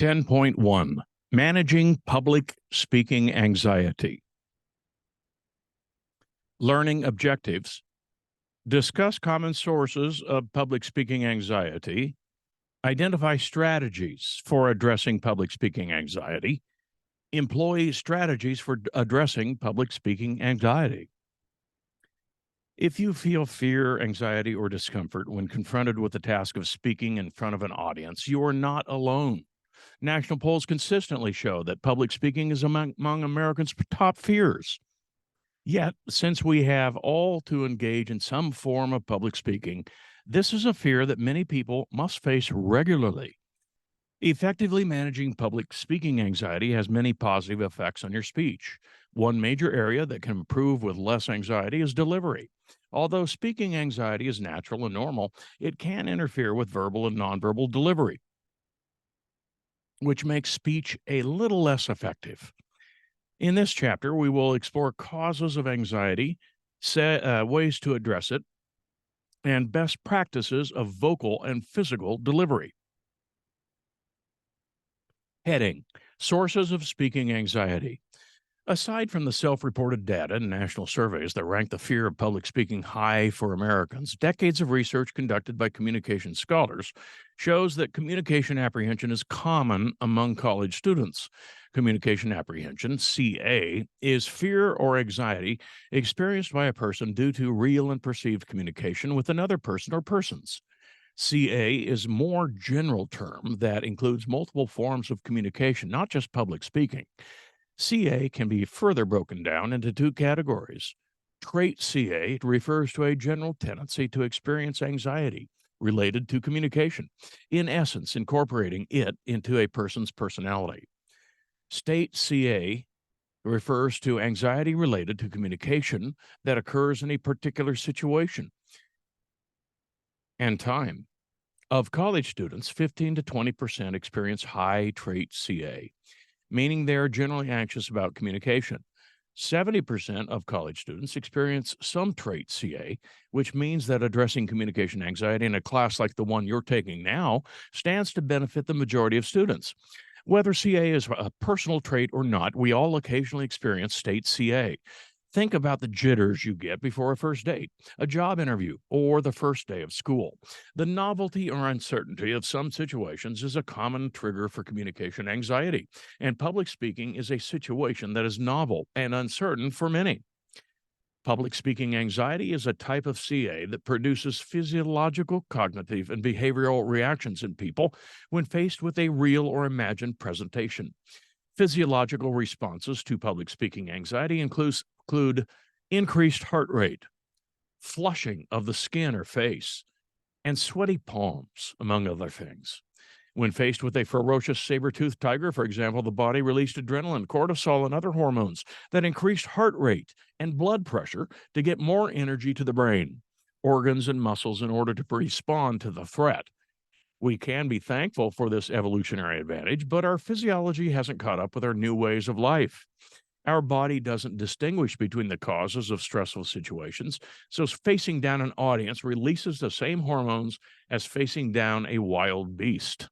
10.1 Managing Public Speaking Anxiety. Learning objectives. Discuss common sources of public speaking anxiety. Identify strategies for addressing public speaking anxiety. Employ strategies for addressing public speaking anxiety. If you feel fear, anxiety, or discomfort when confronted with the task of speaking in front of an audience, you are not alone. National polls consistently show that public speaking is among Americans' top fears. Yet, since we have all to engage in some form of public speaking, this is a fear that many people must face regularly. Effectively managing public speaking anxiety has many positive effects on your speech. One major area that can improve with less anxiety is delivery. Although speaking anxiety is natural and normal, it can interfere with verbal and nonverbal delivery, which makes speech a little less effective. In this chapter, we will explore causes of anxiety, ways to address it, and best practices of vocal and physical delivery. Heading: Sources of Speaking Anxiety. Aside from the self-reported data and national surveys that rank the fear of public speaking high for Americans, decades of research conducted by communication scholars shows that communication apprehension is common among college students. Communication apprehension, CA, is fear or anxiety experienced by a person due to real and perceived communication with another person or persons. CA is a more general term that includes multiple forms of communication, not just public speaking. CA can be further broken down into two categories. Trait CA refers to a general tendency to experience anxiety related to communication, in essence, incorporating it into a person's personality. State CA refers to anxiety related to communication that occurs in a particular situation and time. Of college students, 15 to 20% experience high trait CA, meaning they are generally anxious about communication. 70% of college students experience some trait CA, which means that addressing communication anxiety in a class like the one you're taking now stands to benefit the majority of students. Whether CA is a personal trait or not, we all occasionally experience state CA. Think about the jitters you get before a first date, a job interview, or the first day of school. The novelty or uncertainty of some situations is a common trigger for communication anxiety, and public speaking is a situation that is novel and uncertain for many. Public speaking anxiety is a type of CA that produces physiological, cognitive, and behavioral reactions in people when faced with a real or imagined presentation. Physiological responses to public speaking anxiety include increased heart rate, flushing of the skin or face, and sweaty palms, among other things. When faced with a ferocious saber-toothed tiger, for example, the body released adrenaline, cortisol, and other hormones that increased heart rate and blood pressure to get more energy to the brain, organs, and muscles in order to respond to the threat. We can be thankful for this evolutionary advantage, but our physiology hasn't caught up with our new ways of life. Our body doesn't distinguish between the causes of stressful situations, so facing down an audience releases the same hormones as facing down a wild beast.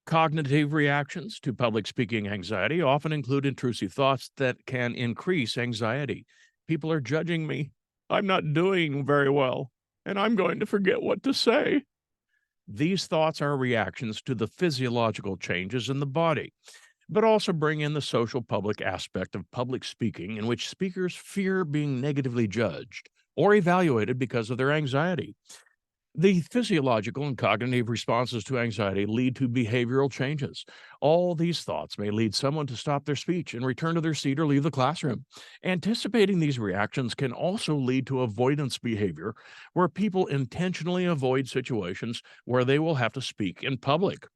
Cognitive reactions to public speaking anxiety often include intrusive thoughts that can increase anxiety. People are judging me. I'm not doing very well, and I'm going to forget what to say. These thoughts are reactions to the physiological changes in the body, but also bring in the social public aspect of public speaking, in which speakers fear being negatively judged or evaluated because of their anxiety. The physiological and cognitive responses to anxiety lead to behavioral changes. All these thoughts may lead someone to stop their speech and return to their seat or leave the classroom. Anticipating these reactions can also lead to avoidance behavior, where people intentionally avoid situations where they will have to speak in public.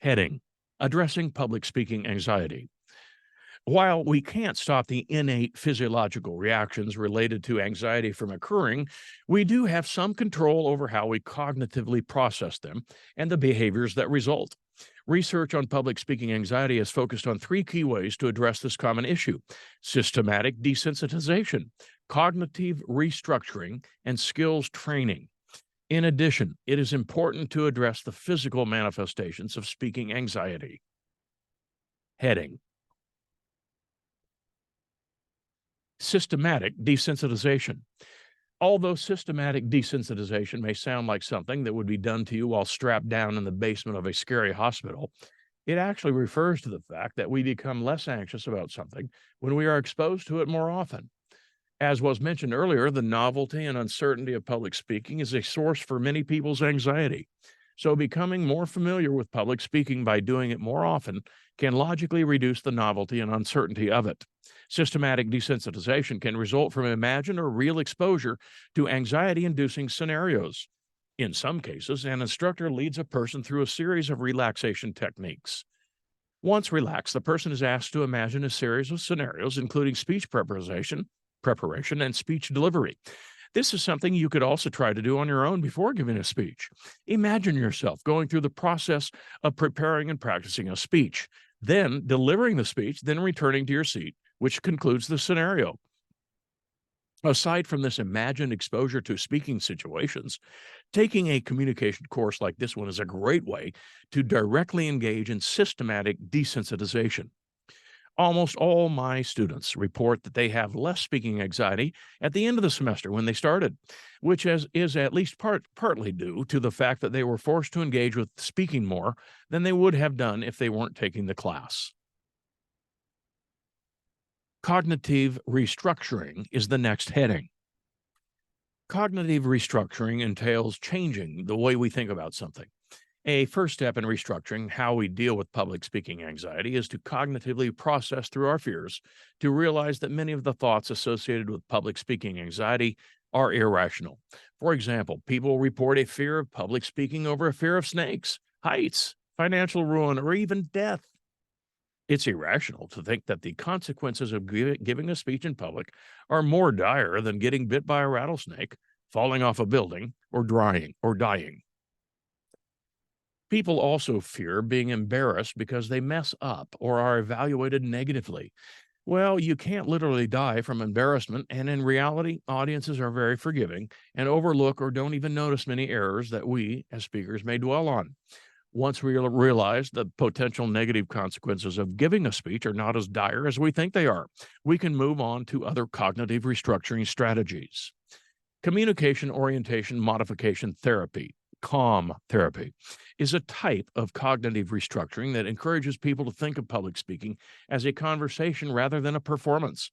Heading: Addressing public speaking anxiety. While we can't stop the innate physiological reactions related to anxiety from occurring, we do have some control over how we cognitively process them and the behaviors that result. Research on public speaking anxiety is focused on three key ways to address this common issue: systematic desensitization, cognitive restructuring, and skills training. In addition, it is important to address the physical manifestations of speaking anxiety. Heading: Systematic desensitization. Although systematic desensitization may sound like something that would be done to you while strapped down in the basement of a scary hospital, it actually refers to the fact that we become less anxious about something when we are exposed to it more often. As was mentioned earlier, the novelty and uncertainty of public speaking is a source for many people's anxiety. So, becoming more familiar with public speaking by doing it more often can logically reduce the novelty and uncertainty of it. Systematic desensitization can result from imagined or real exposure to anxiety inducing scenarios. In some cases, an instructor leads a person through a series of relaxation techniques. Once relaxed, the person is asked to imagine a series of scenarios, including speech preparation and speech delivery. This is something you could also try to do on your own before giving a speech. Imagine yourself going through the process of preparing and practicing a speech, then delivering the speech, then returning to your seat, which concludes the scenario. Aside from this imagined exposure to speaking situations, taking a communication course like this one is a great way to directly engage in systematic desensitization. Almost all my students report that they have less speaking anxiety at the end of the semester when they started, which is at least partly due to the fact that they were forced to engage with speaking more than they would have done if they weren't taking the class. Cognitive restructuring is the next heading. Cognitive restructuring entails changing the way we think about something. A first step in restructuring how we deal with public speaking anxiety is to cognitively process through our fears to realize that many of the thoughts associated with public speaking anxiety are irrational. For example, people report a fear of public speaking over a fear of snakes, heights, financial ruin, or even death. It's irrational to think that the consequences of giving a speech in public are more dire than getting bit by a rattlesnake, falling off a building, or dying. People also fear being embarrassed because they mess up or are evaluated negatively. Well, you can't literally die from embarrassment, and in reality, audiences are very forgiving and overlook or don't even notice many errors that we, as speakers, may dwell on. Once we realize the potential negative consequences of giving a speech are not as dire as we think they are, we can move on to other cognitive restructuring strategies. Communication orientation modification therapy, COM therapy, is a type of cognitive restructuring that encourages people to think of public speaking as a conversation rather than a performance.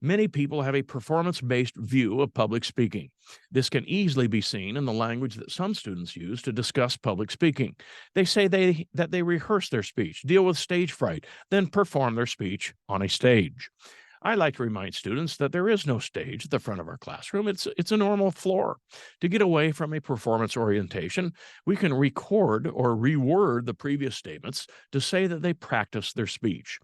Many people have a performance-based view of public speaking. This can easily be seen in the language that some students use to discuss public speaking. They say that they rehearse their speech, deal with stage fright, then perform their speech on a stage. I like to remind students that there is no stage at the front of our classroom. It's a normal floor. To get away from a performance orientation, we can record or reword the previous statements to say that they practiced their speech,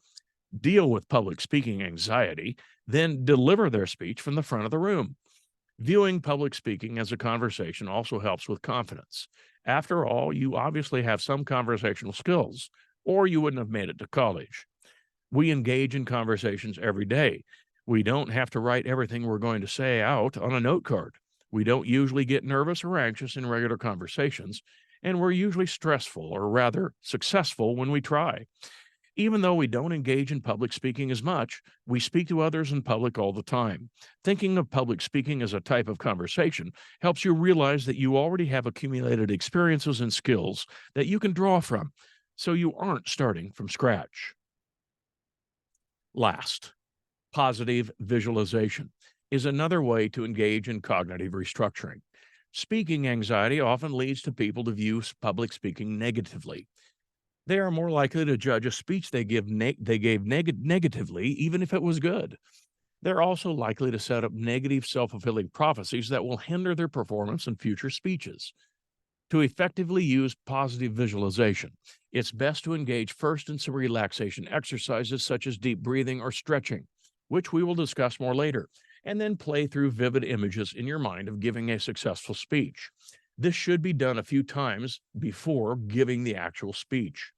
deal with public speaking anxiety, then deliver their speech from the front of the room. Viewing public speaking as a conversation also helps with confidence. After all, you obviously have some conversational skills, or you wouldn't have made it to college. We engage in conversations every day. We don't have to write everything we're going to say out on a note card. We don't usually get nervous or anxious in regular conversations, and we're usually stressful or rather successful when we try. Even though we don't engage in public speaking as much, we speak to others in public all the time. Thinking of public speaking as a type of conversation helps you realize that you already have accumulated experiences and skills that you can draw from, so you aren't starting from scratch. Last, positive visualization is another way to engage in cognitive restructuring. Speaking anxiety often leads to people to view public speaking negatively. They are more likely to judge a speech they gave negatively, even if it was good. They're also likely to set up negative self-fulfilling prophecies that will hinder their performance in future speeches. To effectively use positive visualization, it's best to engage first in some relaxation exercises such as deep breathing or stretching, which we will discuss more later, and then play through vivid images in your mind of giving a successful speech. This should be done a few times before giving the actual speech.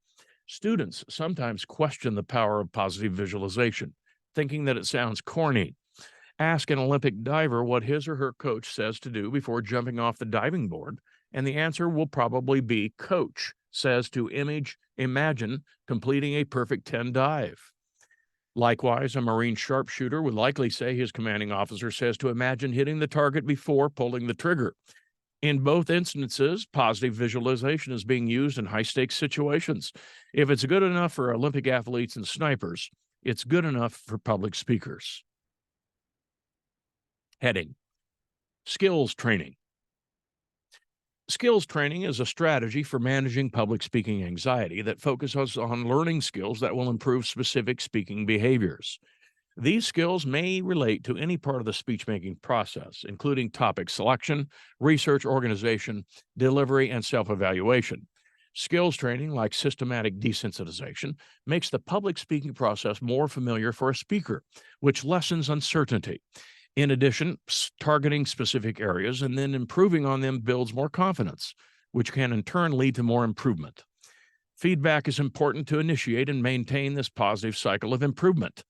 Students sometimes question the power of positive visualization, thinking that it sounds corny. Ask an Olympic diver what his or her coach says to do before jumping off the diving board, And the answer will probably be coach says to imagine completing a perfect 10 dive. Likewise, a Marine sharpshooter would likely say his commanding officer says to imagine hitting the target before pulling the trigger. In both instances, positive visualization is being used in high stakes situations. If it's good enough for Olympic athletes and snipers, it's good enough for public speakers. Heading: Skills training. Skills training is a strategy for managing public speaking anxiety that focuses on learning skills that will improve specific speaking behaviors. These skills may relate to any part of the speech making process, including topic selection, research organization, delivery, and self evaluation. Skills training, like systematic desensitization, makes the public speaking process more familiar for a speaker, which lessens uncertainty. In addition, targeting specific areas and then improving on them builds more confidence, which can in turn lead to more improvement. Feedback is important to initiate and maintain this positive cycle of improvement.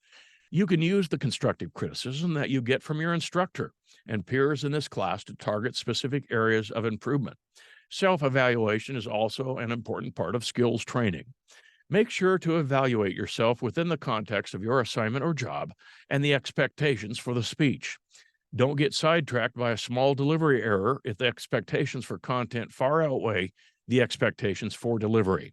You can use the constructive criticism that you get from your instructor and peers in this class to target specific areas of improvement. Self-evaluation is also an important part of skills training. Make sure to evaluate yourself within the context of your assignment or job and the expectations for the speech. Don't get sidetracked by a small delivery error if the expectations for content far outweigh the expectations for delivery.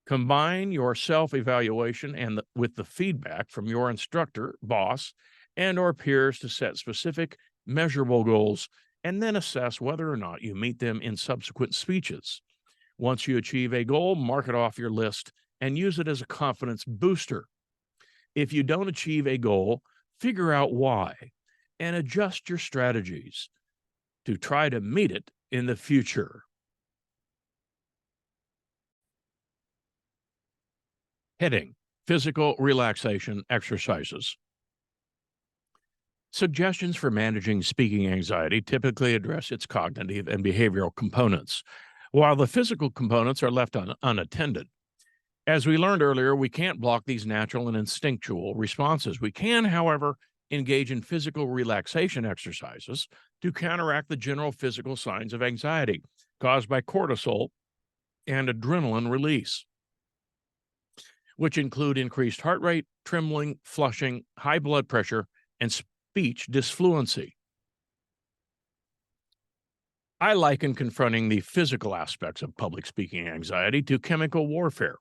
Combine your self-evaluation with the feedback from your instructor, boss, and or peers to set specific, measurable goals, and then assess whether or not you meet them in subsequent speeches. Once you achieve a goal, mark it off your list and use it as a confidence booster. If you don't achieve a goal, figure out why and adjust your strategies to try to meet it in the future. Heading: Physical relaxation exercises. Suggestions for managing speaking anxiety typically address its cognitive and behavioral components, while the physical components are left unattended. As we learned earlier, we can't block these natural and instinctual responses. We can, however, engage in physical relaxation exercises to counteract the general physical signs of anxiety caused by cortisol and adrenaline release, which include increased heart rate, trembling, flushing, high blood pressure, and speech disfluency. I liken confronting the physical aspects of public speaking anxiety to chemical warfare.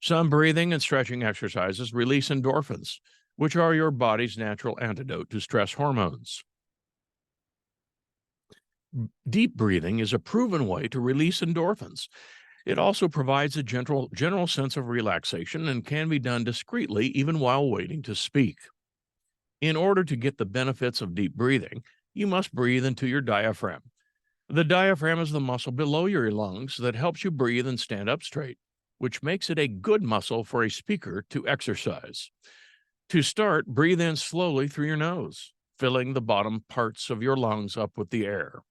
Some breathing and stretching exercises release endorphins, which are your body's natural antidote to stress hormones. Deep breathing is a proven way to release endorphins. It also provides a general sense of relaxation and can be done discreetly even while waiting to speak. In order to get the benefits of deep breathing, you must breathe into your diaphragm. The diaphragm is the muscle below your lungs that helps you breathe and stand up straight, which makes it a good muscle for a speaker to exercise. To start, breathe in slowly through your nose, filling the bottom parts of your lungs up with the air.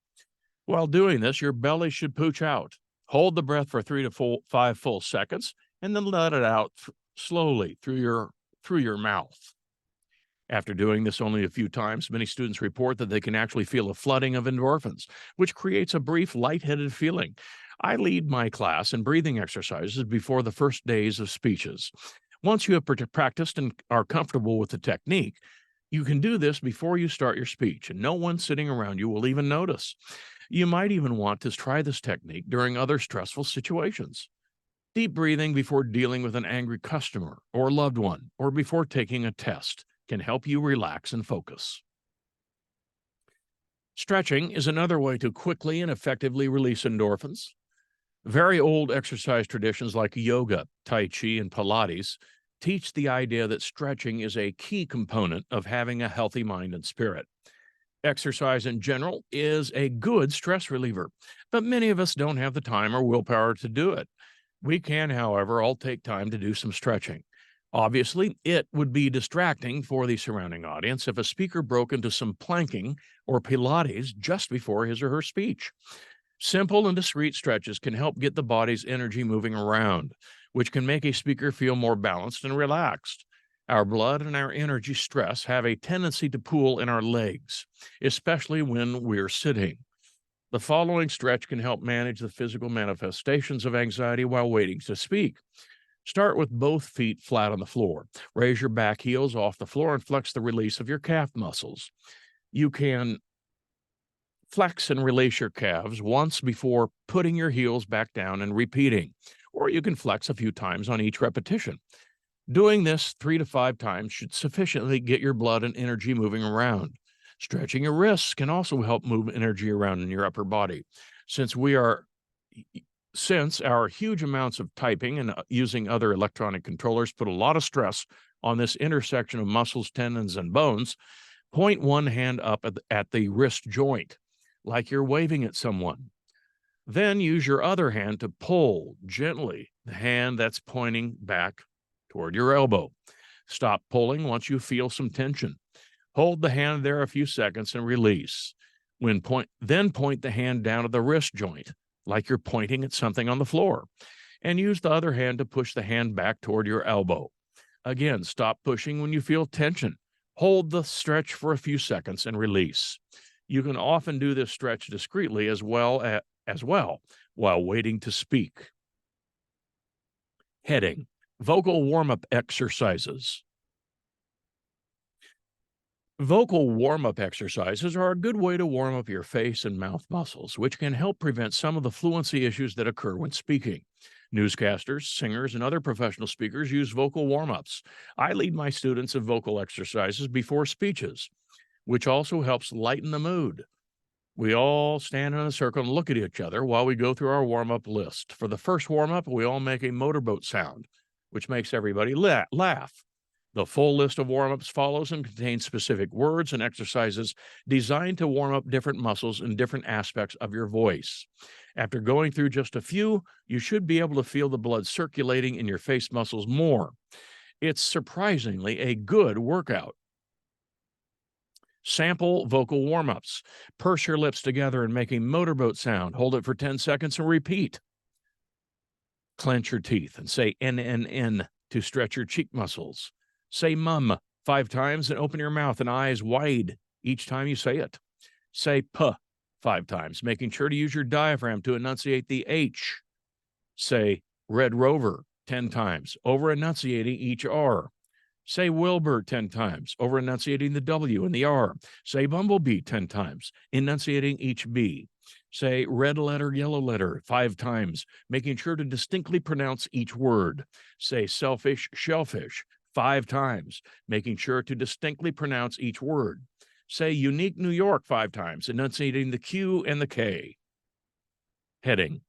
While doing this, your belly should pooch out. Hold the breath for 3 to 5 full seconds, and then let it out slowly through your mouth. After doing this only a few times, many students report that they can actually feel a flooding of endorphins, which creates a brief lightheaded feeling. I lead my class in breathing exercises before the first days of speeches. Once you have practiced and are comfortable with the technique, you can do this before you start your speech, and no one sitting around you will even notice. You might even want to try this technique during other stressful situations. Deep breathing before dealing with an angry customer or loved one, or before taking a test, can help you relax and focus. Stretching is another way to quickly and effectively release endorphins. Very old exercise traditions like yoga, tai chi, and Pilates teach the idea that stretching is a key component of having a healthy mind and spirit. Exercise in general is a good stress reliever, but many of us don't have the time or willpower to do it. We can, however, all take time to do some stretching. Obviously, it would be distracting for the surrounding audience if a speaker broke into some planking or Pilates just before his or her speech. Simple and discreet stretches can help get the body's energy moving around, which can make a speaker feel more balanced and relaxed. Our blood and our energy stress have a tendency to pool in our legs, especially when we're sitting. The following stretch can help manage the physical manifestations of anxiety while waiting to speak. Start with both feet flat on the floor. Raise your back heels off the floor and flex the release of your calf muscles. You can flex and release your calves once before putting your heels back down and repeating, or you can flex a few times on each repetition. Doing this 3 to 5 times should sufficiently get your blood and energy moving around. Stretching your wrists can also help move energy around in your upper body. Since we are since our huge amounts of typing and using other electronic controllers put a lot of stress on this intersection of muscles, tendons, and bones, point one hand up at the wrist joint, like you're waving at someone. Then use your other hand to pull gently the hand that's pointing back toward your elbow. Stop pulling once you feel some tension. Hold the hand there a few seconds and release. Then point the hand down to the wrist joint, like you're pointing at something on the floor, and use the other hand to push the hand back toward your elbow. Again, stop pushing when you feel tension. Hold the stretch for a few seconds and release. You can often do this stretch discreetly as well while waiting to speak. Heading: Vocal warm-up exercises. Vocal warm-up exercises are a good way to warm up your face and mouth muscles, which can help prevent some of the fluency issues that occur when speaking. Newscasters, singers, and other professional speakers use vocal warm-ups. I lead my students in vocal exercises before speeches, which also helps lighten the mood. We all stand in a circle and look at each other while we go through our warm-up list. For the first warm-up, we all make a motorboat sound, which makes everybody laugh. The full list of warm-ups follows and contains specific words and exercises designed to warm up different muscles and different aspects of your voice. After going through just a few, you should be able to feel the blood circulating in your face muscles more. It's surprisingly a good workout. Sample vocal warm-ups. Purse your lips together and make a motorboat sound. Hold it for 10 seconds and repeat. Clench your teeth and say N to stretch your cheek muscles. Say mum 5 times and open your mouth and eyes wide each time you say it. Say P 5 times, making sure to use your diaphragm to enunciate the H. Say Red Rover 10 times, over-enunciating each R. Say Wilbur 10 times, over-enunciating the W and the R. Say Bumblebee 10 times, enunciating each B. Say red letter, yellow letter 5 times, making sure to distinctly pronounce each word. Say selfish, shellfish 5 times, making sure to distinctly pronounce each word. Say unique New York 5 times, enunciating the Q and the K. Heading: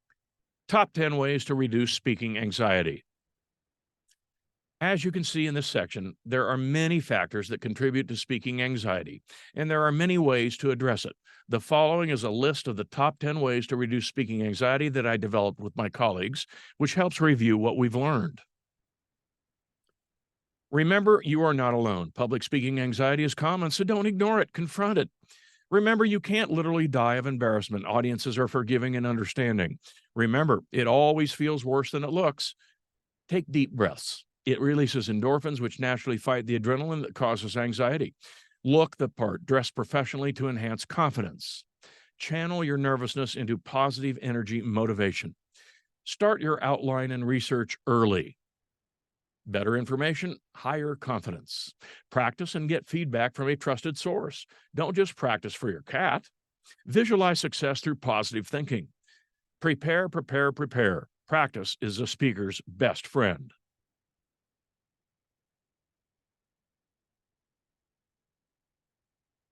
Top 10 ways to reduce speaking anxiety. As you can see in this section, there are many factors that contribute to speaking anxiety, and there are many ways to address it. The following is a list of the top 10 ways to reduce speaking anxiety that I developed with my colleagues, which helps review what we've learned. Remember, you are not alone. Public speaking anxiety is common, so don't ignore it. Confront it. Remember, you can't literally die of embarrassment. Audiences are forgiving and understanding. Remember, it always feels worse than it looks. Take deep breaths. It releases endorphins, which naturally fight the adrenaline that causes anxiety. Look the part. Dress professionally to enhance confidence. Channel your nervousness into positive energy motivation. Start your outline and research early. Better information, higher confidence. Practice and get feedback from a trusted source. Don't just practice for your cat. Visualize success through positive thinking. Prepare, prepare, prepare. Practice is a speaker's best friend.